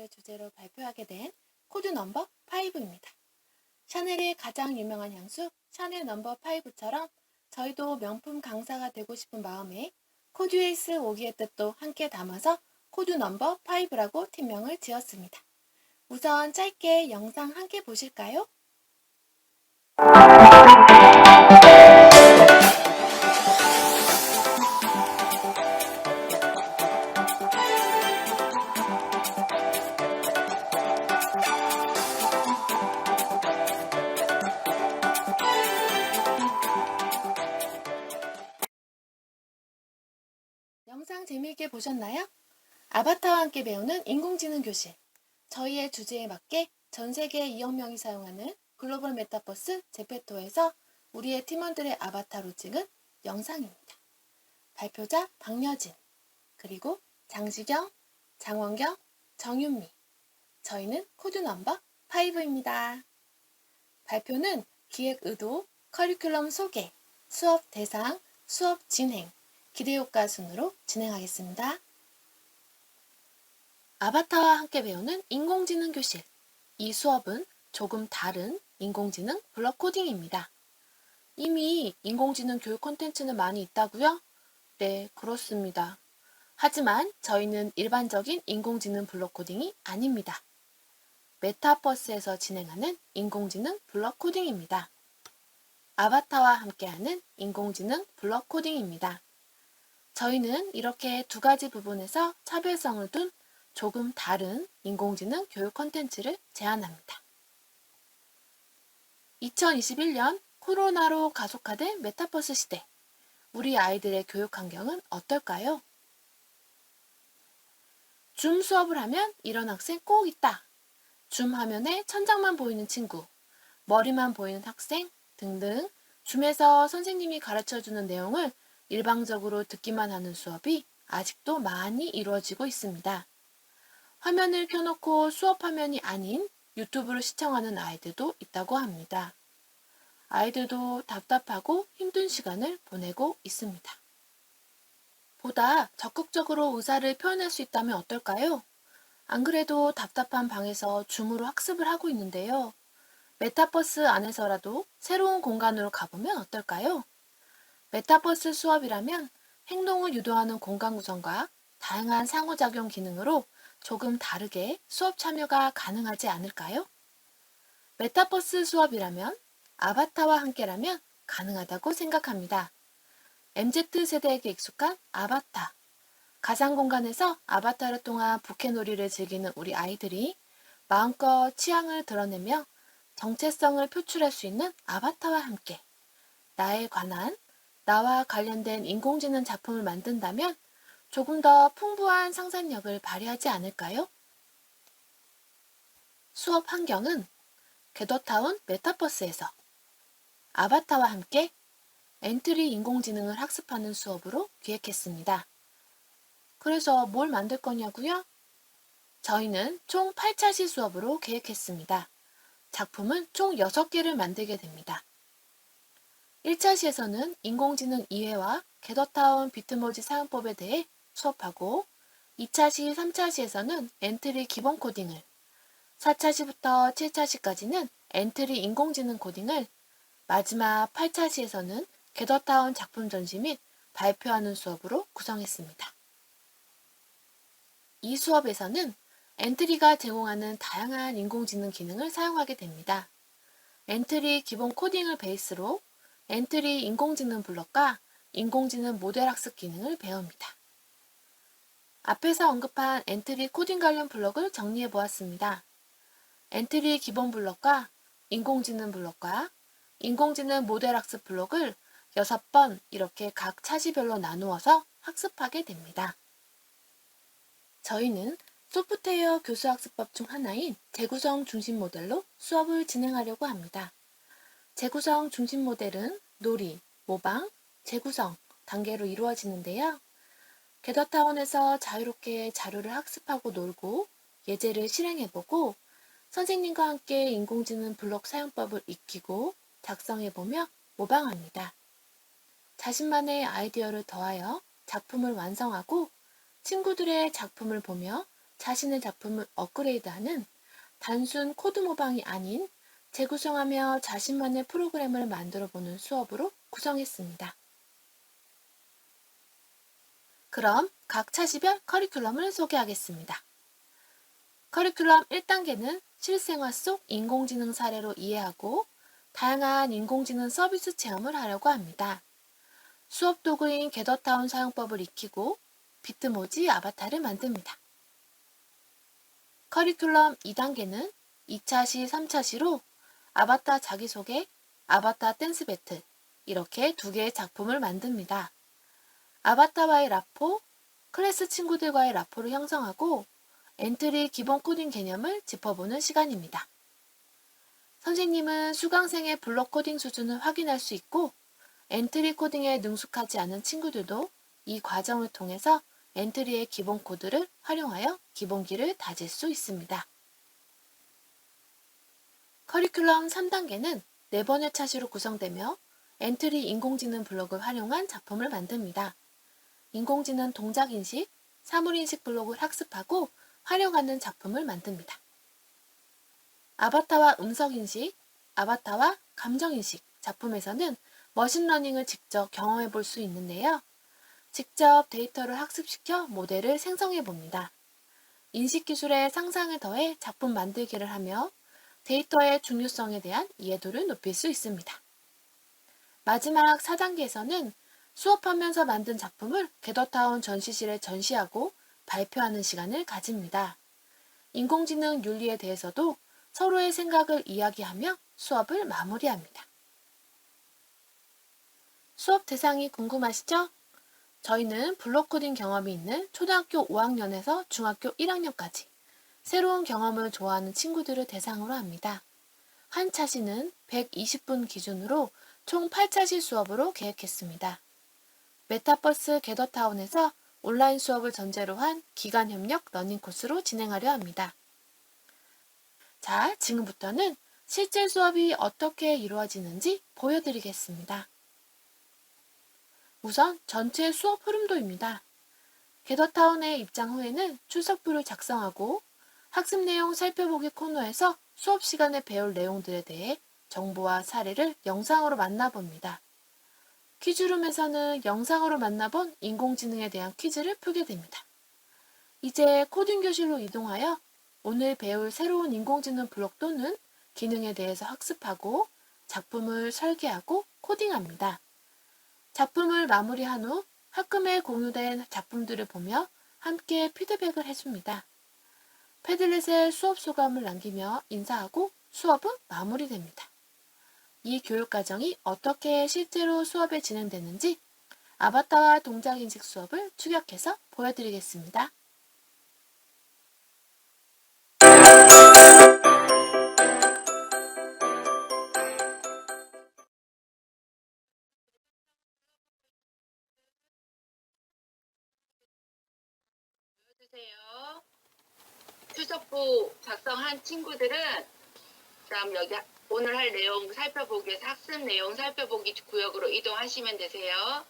오늘의 주제로 발표하게 된 코드 넘버 5입니다. 샤넬의 가장 유명한 향수 샤넬 넘버 5처럼 저희도 명품 강사가 되고 싶은 마음에 코듀에이스 5기의 뜻도 함께 담아서 코드 넘버 5라고 팀명을 지었습니다. 우선 짧게 영상 함께 보실까요? 영상 재미있게 보셨나요? 아바타와 함께 배우는 인공지능 교실. 저희의 주제에 맞게 전 세계 2억 명이 사용하는 글로벌 메타버스 제페토에서 우리의 팀원들의 아바타로 찍은 영상입니다. 발표자 박여진, 그리고 장시경, 장원경, 정윤미. 저희는 코드 넘버 5입니다. 발표는 기획 의도, 커리큘럼 소개, 수업 대상, 수업 진행, 기대효과 순으로 진행하겠습니다. 아바타와 함께 배우는 인공지능 교실. 이 수업은 조금 다른 인공지능 블럭 코딩입니다. 이미 인공지능 교육 콘텐츠는 많이 있다고요? 네, 그렇습니다. 하지만 저희는 일반적인 인공지능 블럭 코딩이 아닙니다. 메타버스에서 진행하는 인공지능 블럭 코딩입니다. 아바타와 함께하는 인공지능 블럭 코딩입니다. 저희는 이렇게 두 가지 부분에서 차별성을 둔 조금 다른 인공지능 교육 콘텐츠를 제안합니다. 2021년 코로나로 가속화된 메타버스 시대, 우리 아이들의 교육 환경은 어떨까요? 줌 수업을 하면 이런 학생 꼭 있다. 줌 화면에 천장만 보이는 친구, 머리만 보이는 학생 등등 줌에서 선생님이 가르쳐주는 내용을 일방적으로 듣기만 하는 수업이 아직도 많이 이루어지고 있습니다. 화면을 켜놓고 수업 화면이 아닌 유튜브를 시청하는 아이들도 있다고 합니다. 아이들도 답답하고 힘든 시간을 보내고 있습니다. 보다 적극적으로 의사를 표현할 수 있다면 어떨까요? 안 그래도 답답한 방에서 줌으로 학습을 하고 있는데요. 메타버스 안에서라도 새로운 공간으로 가보면 어떨까요? 메타버스 수업이라면 행동을 유도하는 공간 구성과 다양한 상호작용 기능으로 조금 다르게 수업 참여가 가능하지 않을까요? 메타버스 수업이라면 아바타와 함께라면 가능하다고 생각합니다. MZ세대에게 익숙한 아바타. 가상 공간에서 아바타를 통한 부캐놀이를 즐기는 우리 아이들이 마음껏 취향을 드러내며 정체성을 표출할 수 있는 아바타와 함께 나에 관한, 나와 관련된 인공지능 작품을 만든다면 조금 더 풍부한 상상력을 발휘하지 않을까요? 수업 환경은 궤도타운 메타버스에서 아바타와 함께 엔트리 인공지능을 학습하는 수업으로 기획했습니다. 그래서 뭘 만들 거냐고요? 저희는 총 8차시 수업으로 계획했습니다. 작품은 총 6개를 만들게 됩니다. 1차시에서는 인공지능 이해와 궤도타운 비트모지 사용법에 대해 수업하고 2차시, 3차시에서는 엔트리 기본 코딩을 4차시부터 7차시까지는 엔트리 인공지능 코딩을 마지막 8차시에서는 궤도타운 작품 전시 및 발표하는 수업으로 구성했습니다. 이 수업에서는 엔트리가 제공하는 다양한 인공지능 기능을 사용하게 됩니다. 엔트리 기본 코딩을 베이스로 엔트리 인공지능 블럭과 인공지능 모델 학습 기능을 배웁니다. 앞에서 언급한 엔트리 코딩 관련 블럭을 정리해 보았습니다. 엔트리 기본 블럭과 인공지능 블럭과 인공지능 모델 학습 블럭을 6번 이렇게 각 차시별로 나누어서 학습하게 됩니다. 저희는 소프트웨어 교수학습법 중 하나인 재구성 중심 모델로 수업을 진행하려고 합니다. 재구성 중심 모델은 놀이, 모방, 재구성 단계로 이루어지는데요. 궤도타운에서 자유롭게 자료를 학습하고 놀고 예제를 실행해보고 선생님과 함께 인공지능 블록 사용법을 익히고 작성해보며 모방합니다. 자신만의 아이디어를 더하여 작품을 완성하고 친구들의 작품을 보며 자신의 작품을 업그레이드하는 단순 코드 모방이 아닌 재구성하며 자신만의 프로그램을 만들어보는 수업으로 구성했습니다. 그럼 각 차시별 커리큘럼을 소개하겠습니다. 커리큘럼 1단계는 실생활 속 인공지능 사례로 이해하고 다양한 인공지능 서비스 체험을 하려고 합니다. 수업 도구인 게더타운 사용법을 익히고 비트모지 아바타를 만듭니다. 커리큘럼 2단계는 2차시, 3차시로 아바타 자기소개, 아바타 댄스 배틀 이렇게 두 개의 작품을 만듭니다. 아바타와의 라포, 클래스 친구들과의 라포를 형성하고 엔트리 기본 코딩 개념을 짚어보는 시간입니다. 선생님은 수강생의 블록 코딩 수준을 확인할 수 있고 엔트리 코딩에 능숙하지 않은 친구들도 이 과정을 통해서 엔트리의 기본 코드를 활용하여 기본기를 다질 수 있습니다. 커리큘럼 3단계는 4번의 차시로 구성되며 엔트리 인공지능 블록을 활용한 작품을 만듭니다. 인공지능 동작인식, 사물인식 블록을 학습하고 활용하는 작품을 만듭니다. 아바타와 음성인식, 아바타와 감정인식 작품에서는 머신러닝을 직접 경험해 볼 수 있는데요. 직접 데이터를 학습시켜 모델을 생성해 봅니다. 인식기술의 상상을 더해 작품 만들기를 하며 데이터의 중요성에 대한 이해도를 높일 수 있습니다. 마지막 4단계에서는 수업하면서 만든 작품을 게더타운 전시실에 전시하고 발표하는 시간을 가집니다. 인공지능 윤리에 대해서도 서로의 생각을 이야기하며 수업을 마무리합니다. 수업 대상이 궁금하시죠? 저희는 블록 코딩 경험이 있는 초등학교 5학년에서 중학교 1학년까지 새로운 경험을 좋아하는 친구들을 대상으로 합니다. 한 차시는 120분 기준으로 총 8차시 수업으로 계획했습니다. 메타버스 게더타운에서 온라인 수업을 전제로 한 기간협력 러닝 코스로 진행하려 합니다. 자, 지금부터는 실제 수업이 어떻게 이루어지는지 보여드리겠습니다. 우선 전체 수업 흐름도입니다. 게더타운에 입장 후에는 출석부를 작성하고 학습 내용 살펴보기 코너에서 수업 시간에 배울 내용들에 대해 정보와 사례를 영상으로 만나봅니다. 퀴즈룸에서는 영상으로 만나본 인공지능에 대한 퀴즈를 풀게 됩니다. 이제 코딩 교실로 이동하여 오늘 배울 새로운 인공지능 블록 또는 기능에 대해서 학습하고 작품을 설계하고 코딩합니다. 작품을 마무리한 후 학금에 공유된 작품들을 보며 함께 피드백을 해줍니다. 패들렛에 수업 소감을 남기며 인사하고 수업은 마무리됩니다. 이 교육과정이 어떻게 실제로 수업에 진행되는지 아바타와 동작인식 수업을 추격해서 보여드리겠습니다. 보여주세요. 출석부 작성한 친구들은 그다음 여기 오늘 할 내용 살펴보기 위해서 학습 내용 살펴보기 구역으로 이동하시면 되세요.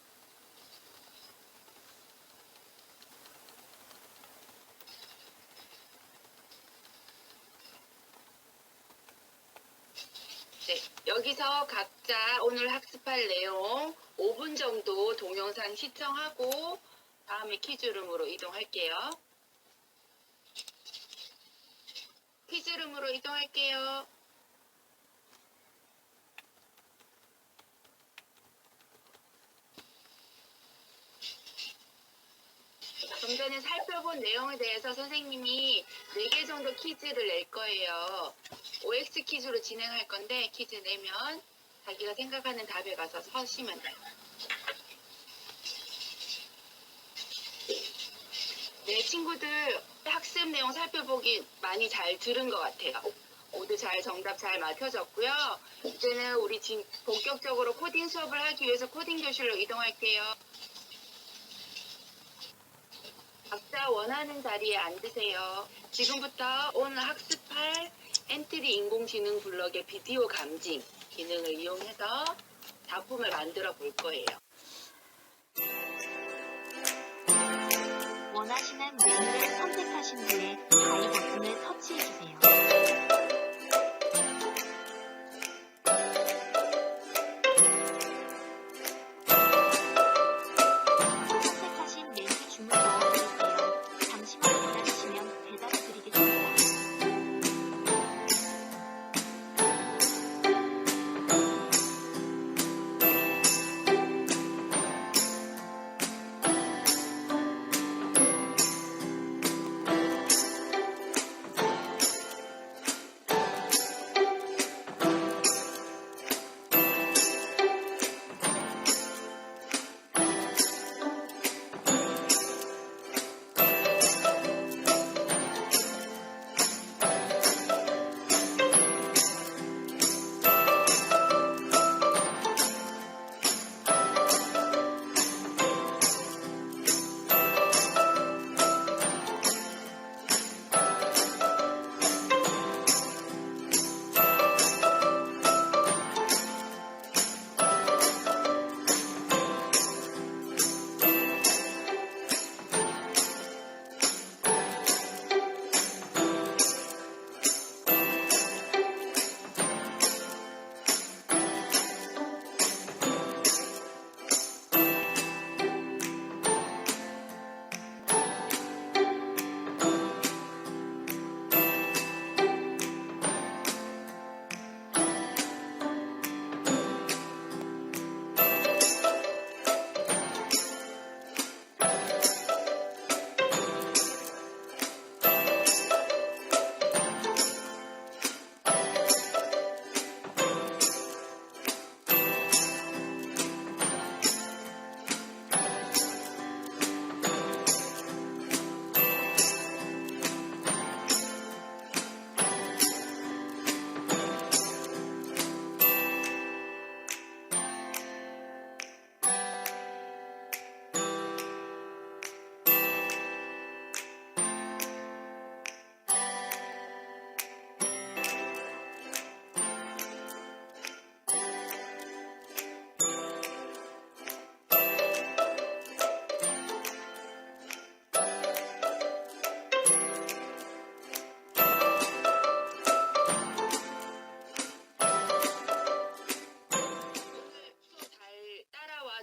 네, 여기서 각자 오늘 학습할 내용 5분 정도 동영상 시청하고 다음에 퀴즈룸으로 이동할게요. 퀴즈룸으로 이동할게요. 좀 전에 살펴본 내용에 대해서 선생님이 4개 정도 퀴즈를 낼 거예요. OX 퀴즈로 진행할 건데 퀴즈 내면 자기가 생각하는 답에 가서 서시면 돼요. 네, 친구들 학습 내용 살펴보기 많이 잘 들은 것 같아요. 모두 잘 정답 잘 맞춰졌고요. 이제는 우리 본격적으로 코딩 수업을 하기 위해서 코딩 교실로 이동할게요. 각자 원하는 자리에 앉으세요. 지금부터 오늘 학습할 엔트리 인공지능 블록의 비디오 감징 기능을 이용해서 작품을 만들어 볼 거예요. 원하시는 메뉴를 선택하신 후에 다이 버튼을 터치해주세요. 선택하신 메뉴 주문 넣어드릴게요. 잠시만 기다리시면 배달해드리겠습니다.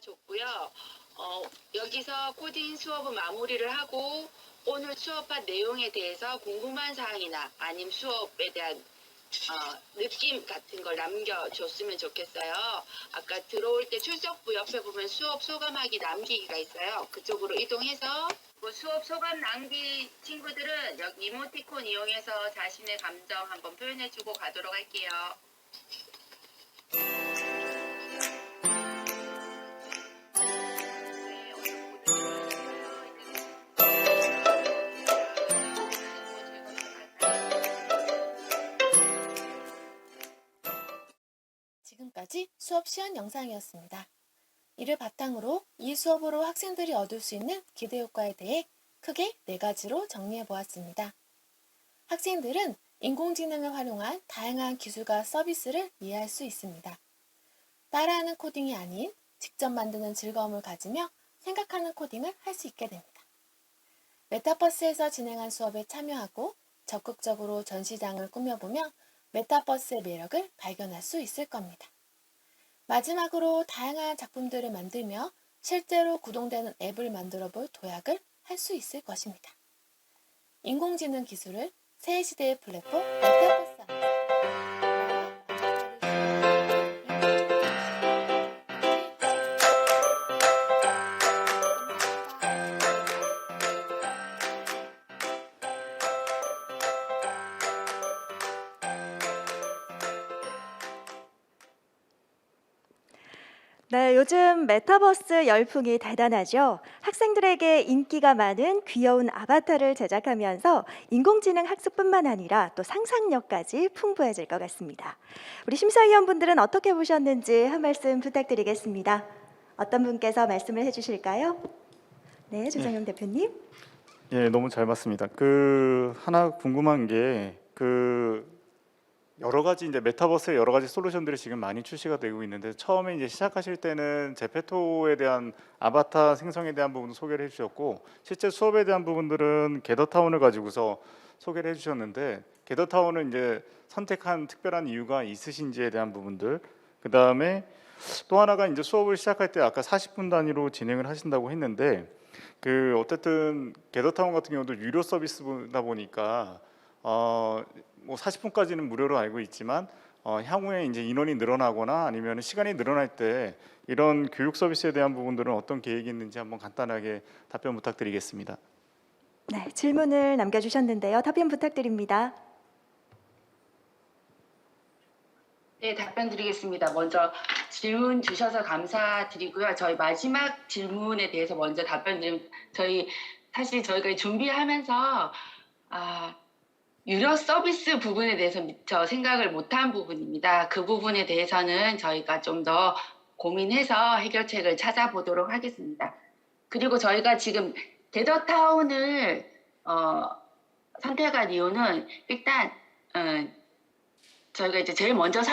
줬고요. 여기서 코딩 수업은 마무리를 하고 오늘 수업한 내용에 대해서 궁금한 사항이나 아니면 수업에 대한 느낌 같은 걸 남겨줬으면 좋겠어요. 아까 들어올 때 출석부 옆에 보면 수업 소감하기 남기기가 있어요. 그쪽으로 이동해서 수업 소감 남기 친구들은 여기 이모티콘 이용해서 자신의 감정 한번 표현해주고 가도록 할게요. 지금까지 수업 시연 영상이었습니다. 이를 바탕으로 이 수업으로 학생들이 얻을 수 있는 기대 효과에 대해 크게 4가지로 정리해 보았습니다. 학생들은 인공지능을 활용한 다양한 기술과 서비스를 이해할 수 있습니다. 따라하는 코딩이 아닌 직접 만드는 즐거움을 가지며 생각하는 코딩을 할 수 있게 됩니다. 메타버스에서 진행한 수업에 참여하고 적극적으로 전시장을 꾸며보며 메타버스의 매력을 발견할 수 있을 겁니다. 마지막으로 다양한 작품들을 만들며 실제로 구동되는 앱을 만들어 볼 도약을 할 수 있을 것입니다. 인공지능 기술을 새 시대의 플랫폼 메타버스 안에서 네, 요즘 메타버스 열풍이 대단하죠. 학생들에게 인기가 많은 귀여운 아바타를 제작하면서 인공지능 학습뿐만 아니라 또 상상력까지 풍부해질 것 같습니다. 우리 심사위원분들은 어떻게 보셨는지 한 말씀 부탁드리겠습니다. 어떤 분께서 말씀을 해주실까요? 네, 조상영 대표님. 예, 너무 잘 봤습니다. 하나 궁금한 게 여러 가지 이제 메타버스의 여러 가지 솔루션들이 지금 많이 출시가 되고 있는데 처음에 이제 시작하실 때는 제페토에 대한 아바타 생성에 대한 부분도 소개를 해주셨고 실제 수업에 대한 부분들은 게더타운을 가지고서 소개를 해주셨는데 게더타운을 이제 선택한 특별한 이유가 있으신지에 대한 부분들 그 다음에 또 하나가 이제 수업을 시작할 때 아까 40분 단위로 진행을 하신다고 했는데 그 어쨌든 게더타운 같은 경우도 유료 서비스다 보니까 뭐 40분까지는 무료로 알고 있지만 향후에 이제 인원이 늘어나거나 아니면 시간이 늘어날 때 이런 교육 서비스에 대한 부분들은 어떤 계획이 있는지 한번 간단하게 답변 부탁드리겠습니다. 네, 질문을 남겨주셨는데요. 답변 부탁드립니다. 네, 답변 드리겠습니다. 먼저 질문 주셔서 감사드리고요. 저희 마지막 질문에 대해서 먼저 답변 드리면 사실 저희가 준비하면서 유료 서비스 부분에 대해서 미처 생각을 못한 부분입니다. 그 부분에 대해서는 저희가 좀 더 고민해서 해결책을 찾아보도록 하겠습니다. 그리고 저희가 지금 게더타운을 선택한 이유는 일단 저희가 이제 제일 먼저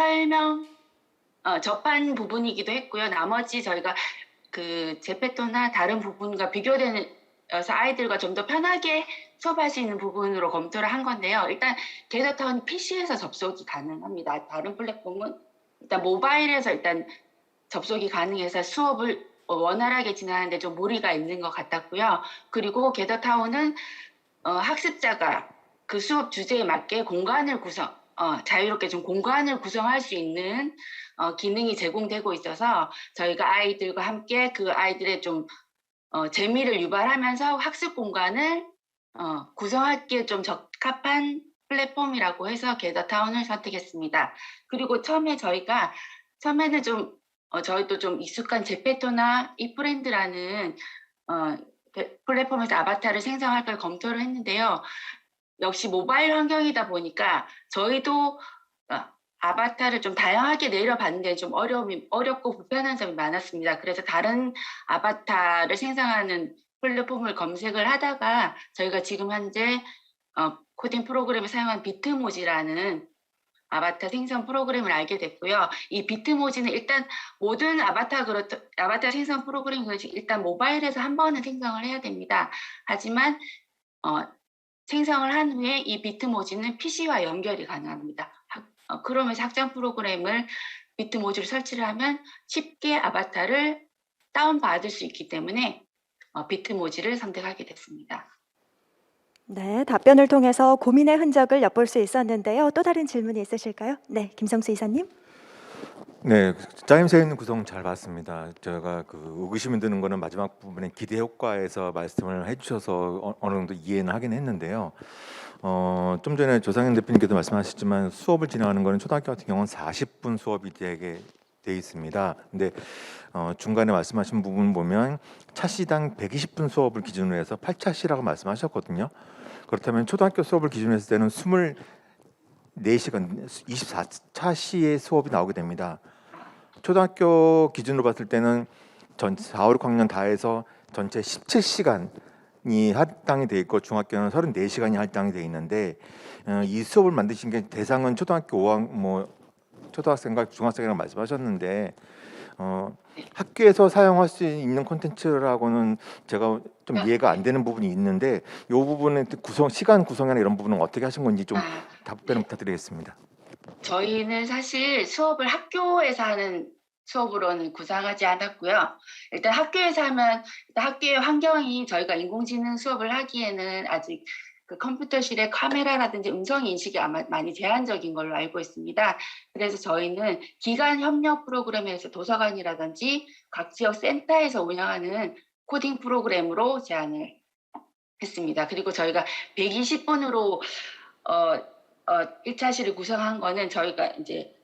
접한 부분이기도 했고요. 나머지 저희가 그 제페토나 다른 부분과 비교되는 아이들과 좀 더 편하게 수업할 수 있는 부분으로 검토를 한 건데요. 일단 게더타운 PC에서 접속이 가능합니다. 다른 플랫폼은 일단 모바일에서 일단 접속이 가능해서 수업을 원활하게 진행하는데 좀 무리가 있는 것 같았고요. 그리고 게더타운은 학습자가 그 수업 주제에 맞게 자유롭게 좀 공간을 구성할 수 있는 기능이 제공되고 있어서 저희가 아이들과 함께 그 아이들의 좀 재미를 유발하면서 학습 공간을 구성하기에 좀 적합한 플랫폼이라고 해서 게더타운을 선택했습니다. 그리고 처음에는 좀 저희도 좀 익숙한 제페토나 이프렌드라는 플랫폼에서 아바타를 생성할 걸 검토를 했는데요. 역시 모바일 환경이다 보니까 저희도 아바타를 좀 다양하게 내려봤는데 좀 어렵고 불편한 점이 많았습니다. 그래서 다른 아바타를 생성하는 플랫폼을 검색을 하다가 저희가 지금 현재 코딩 프로그램을 사용한 비트모지라는 아바타 생성 프로그램을 알게 됐고요. 이 비트모지는 일단 모든 아바타 생성 프로그램 일단 모바일에서 한 번은 생성을 해야 됩니다. 하지만 생성을 한 후에 이 비트모지는 PC와 연결이 가능합니다. 크롬에서 확장 프로그램을 비트모지를 설치를 하면 쉽게 아바타를 다운받을 수 있기 때문에 비트모지를 선택하게 됐습니다. 네, 답변을 통해서 고민의 흔적을 엿볼 수 있었는데요. 또 다른 질문이 있으실까요? 네, 김성수 이사님. 네, 짜임새 있는 구성 잘 봤습니다. 제가 의구심이 드는 거는 마지막 부분에 기대 효과에서 말씀을 해주셔서 어느 정도 이해는 하긴 했는데요. 좀 전에 조상현 대표님께도 말씀하셨지만 수업을 진행하는 거는 초등학교 같은 경우는 40분 수업이 되게 돼 있습니다. 근데 중간에 말씀하신 부분 보면 차시당 120분 수업을 기준으로 해서 8차시라고 말씀하셨거든요. 그렇다면 초등학교 수업을 기준으로 했을 때는 24시간 24차시의 수업이 나오게 됩니다. 초등학교 기준으로 봤을 때는 전 4, 5, 6학년 다 해서 전체 17시간이 할당이 돼 있고 중학교는 34시간이 할당이 돼 있는데 이 수업을 만드신 게 대상은 초등학교 5학 초등학생과 중학생이라고 말씀하셨는데 학교에서 사용할 수 있는 콘텐츠라고는 제가 좀 이해가 안 되는 부분이 있는데 이 부분의 시간 구성이나 이런 부분은 어떻게 하신 건지 좀 답변을 부탁드리겠습니다. 저희는 사실 수업을 학교에서 하는 수업으로는 구상하지 않았고요. 일단 학교에서 하면 학교의 환경이 저희가 인공지능 수업을 하기에는 아직 그 컴퓨터실의 카메라라든지 음성 인식이 아마 많이 제한적인 걸로 알고 있습니다. 그래서 저희는 기관 협력 프로그램에서 도서관이라든지 각 지역 센터에서 운영하는 코딩 프로그램으로 제안을 했습니다. 그리고 저희가 120분으로 1차시를 구성한 거는 저희가 이제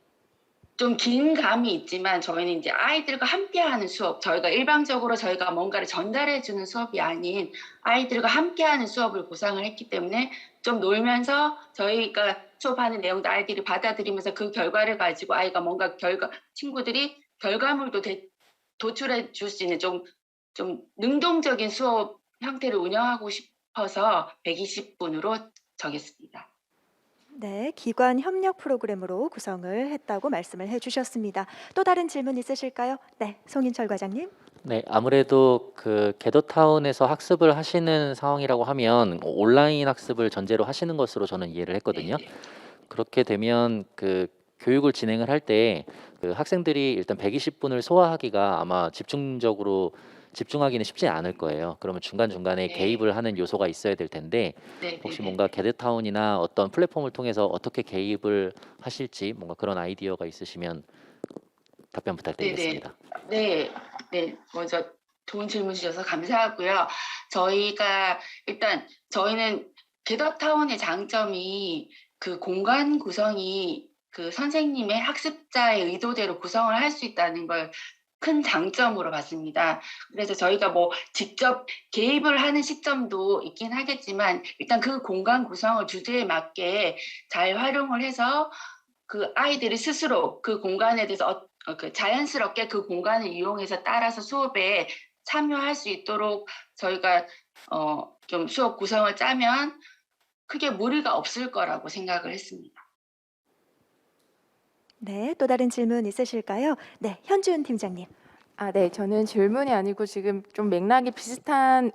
좀 긴 감이 있지만 저희는 이제 아이들과 함께하는 수업, 일방적으로 저희가 뭔가를 전달해주는 수업이 아닌 아이들과 함께하는 수업을 구상을 했기 때문에 좀 놀면서 저희가 수업하는 내용도 아이들이 받아들이면서 그 결과를 가지고 아이가 친구들이 결과물도 도출해 줄 수 있는 좀 능동적인 수업 형태를 운영하고 싶어서 120분으로 정했습니다. 네, 기관 협력 프로그램으로 구성을 했다고 말씀을 해주셨습니다. 또 다른 질문 있으실까요? 네, 송인철 과장님. 네, 아무래도 그 겟더타운에서 학습을 하시는 상황이라고 하면 온라인 학습을 전제로 하시는 것으로 저는 이해를 했거든요. 그렇게 되면 그 교육을 진행을 할 때 그 학생들이 일단 120분을 소화하기가 아마 집중하기는 쉽지 않을 거예요. 그러면 중간중간에 네. 개입을 하는 요소가 있어야 될 텐데 네, 혹시 네, 뭔가 겟더타운이나 어떤 플랫폼을 통해서 어떻게 개입을 하실지 뭔가 그런 아이디어가 있으시면 답변 부탁드리겠습니다. 네, 먼저 좋은 질문 주셔서 감사하고요. 저희는 겟더타운의 장점이 그 공간 구성이 그 선생님의 학습자의 의도대로 구성을 할 수 있다는 걸 큰 장점으로 봤습니다. 그래서 저희가 뭐 직접 개입을 하는 시점도 있긴 하겠지만 일단 그 공간 구성을 주제에 맞게 잘 활용을 해서 그 아이들이 스스로 그 공간에 대해서 그 자연스럽게 그 공간을 이용해서 따라서 수업에 참여할 수 있도록 저희가 좀 수업 구성을 짜면 크게 무리가 없을 거라고 생각을 했습니다. 네, 또 다른 질문 있으실까요? 네, 현준 팀장님. 네. 저는 질문이 아니고 지금 좀 맥락이 비슷한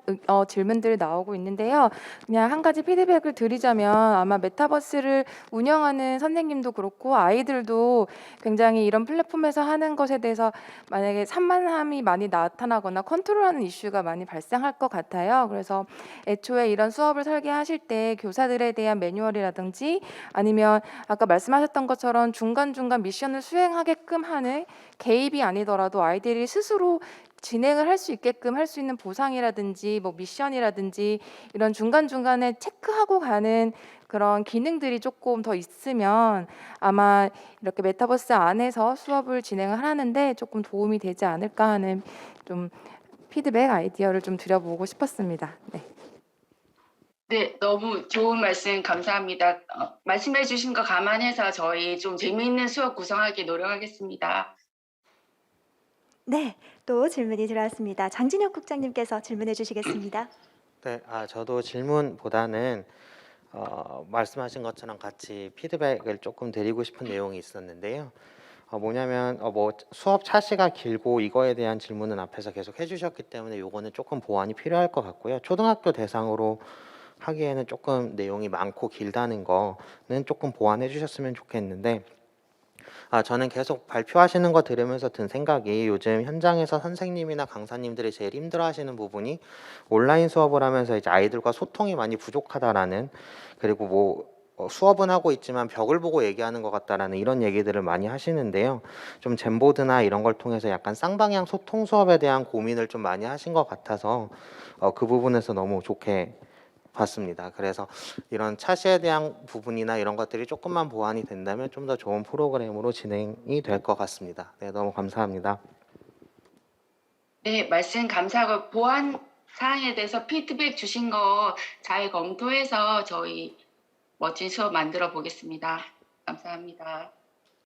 질문들이 나오고 있는데요. 그냥 한 가지 피드백을 드리자면 아마 메타버스를 운영하는 선생님도 그렇고 아이들도 굉장히 이런 플랫폼에서 하는 것에 대해서 만약에 산만함이 많이 나타나거나 컨트롤하는 이슈가 많이 발생할 것 같아요. 그래서 애초에 이런 수업을 설계하실 때 교사들에 대한 매뉴얼이라든지 아니면 아까 말씀하셨던 것처럼 중간중간 미션을 수행하게끔 하는 개입이 아니더라도 아이들이 스스로 진행을 할 수 있게끔 할 수 있는 보상이라든지 뭐 미션이라든지 이런 중간중간에 체크하고 가는 그런 기능들이 조금 더 있으면 아마 이렇게 메타버스 안에서 수업을 진행을 하는데 조금 도움이 되지 않을까 하는 좀 피드백 아이디어를 좀 드려보고 싶었습니다. 네. 네, 너무 좋은 말씀 감사합니다. 말씀해 주신 거 감안해서 저희 좀 재미있는 수업 구성하기 노력하겠습니다. 네, 또 질문이 들어왔습니다. 장진혁 국장님께서 질문해 주시겠습니다. 네, 저도 질문보다는 말씀하신 것처럼 같이 피드백을 조금 드리고 싶은 내용이 있었는데요. 뭐냐면 뭐 수업 차시가 길고 이거에 대한 질문은 앞에서 계속 해주셨기 때문에 요거는 조금 보완이 필요할 것 같고요. 초등학교 대상으로 하기에는 조금 내용이 많고 길다는 거는 조금 보완해 주셨으면 좋겠는데 저는 계속 발표하시는 거 들으면서 든 생각이 요즘 현장에서 선생님이나 강사님들이 제일 힘들어하시는 부분이 온라인 수업을 하면서 이제 아이들과 소통이 많이 부족하다라는, 그리고 뭐 수업은 하고 있지만 벽을 보고 얘기하는 것 같다라는 이런 얘기들을 많이 하시는데요. 좀 젠보드나 이런 걸 통해서 약간 쌍방향 소통 수업에 대한 고민을 좀 많이 하신 것 같아서 그 부분에서 너무 좋게 봤습니다. 그래서 이런 차시에 대한 부분이나 이런 것들이 조금만 보완이 된다면 좀 더 좋은 프로그램으로 진행이 될 것 같습니다. 네, 너무 감사합니다. 네, 말씀 감사하고 보완 사항에 대해서 피드백 주신 거 잘 검토해서 저희 멋진 수업 만들어 보겠습니다. 감사합니다.